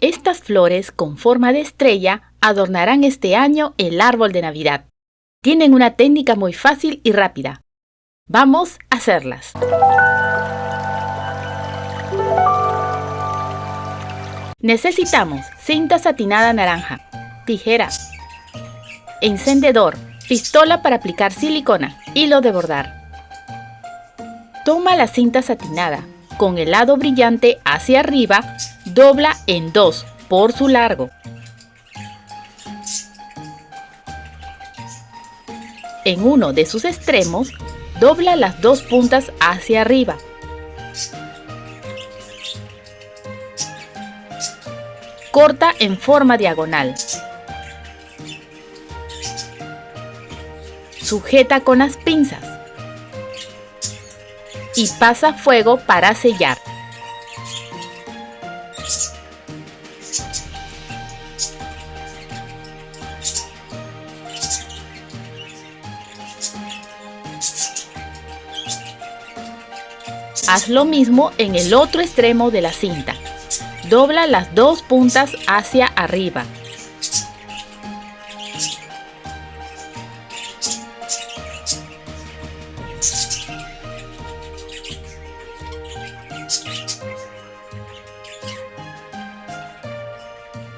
Estas flores con forma de estrella adornarán este año el árbol de Navidad. Tienen una técnica muy fácil y rápida. Vamos a hacerlas. Necesitamos cinta satinada naranja, tijera, encendedor, pistola para aplicar silicona, hilo de bordar. Toma la cinta satinada, con el lado brillante hacia arriba, dobla en dos por su largo. En uno de sus extremos, dobla las dos puntas hacia arriba. Corta en forma diagonal. Sujeta con las pinzas. Y pasa fuego para sellar. Haz lo mismo en el otro extremo de la cinta. Dobla las dos puntas hacia arriba.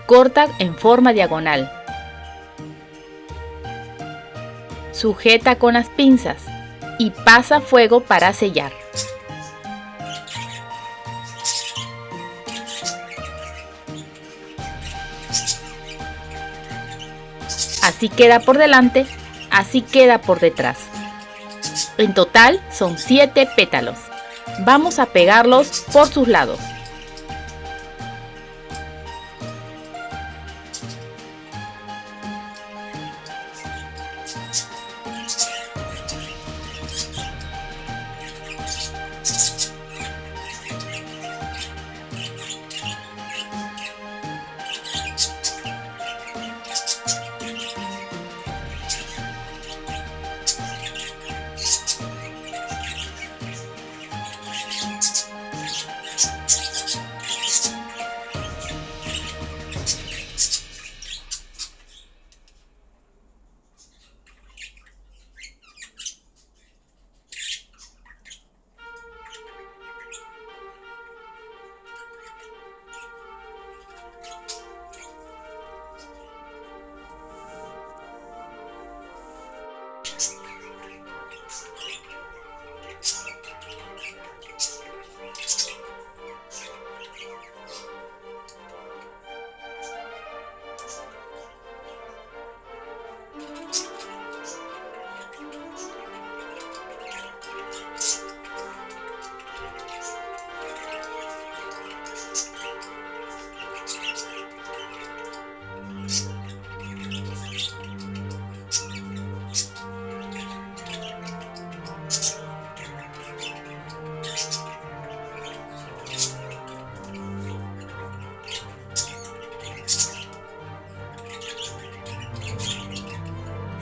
Corta en forma diagonal. Sujeta con las pinzas y pasa fuego para sellar. Así queda por delante, así queda por detrás. En total son 7 pétalos. Vamos a pegarlos por sus lados.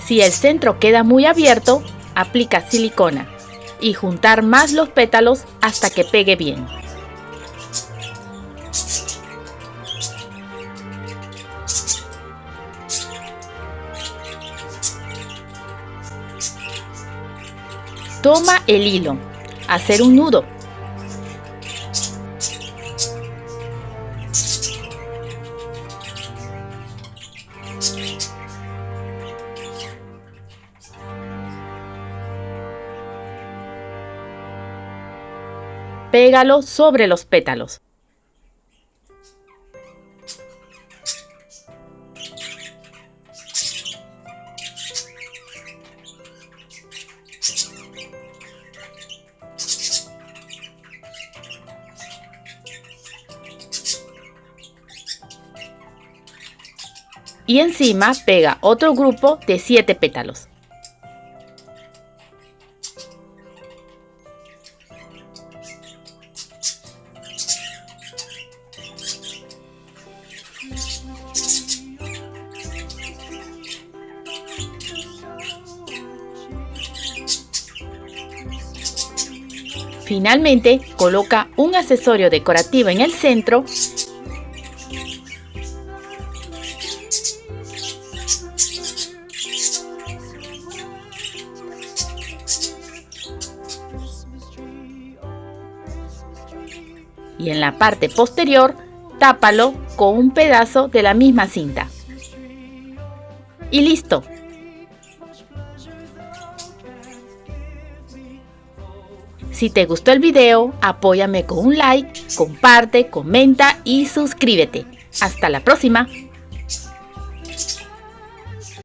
Si el centro queda muy abierto, aplica silicona y juntar más los pétalos hasta que pegue bien. Toma el hilo, hacer un nudo. Pégalo sobre los pétalos. Y encima pega otro grupo de 7 pétalos. Finalmente, coloca un accesorio decorativo en el centro y en la parte posterior tápalo con un pedazo de la misma cinta. Y listo. Si te gustó el video, apóyame con un like, comparte, comenta y suscríbete. Hasta la próxima.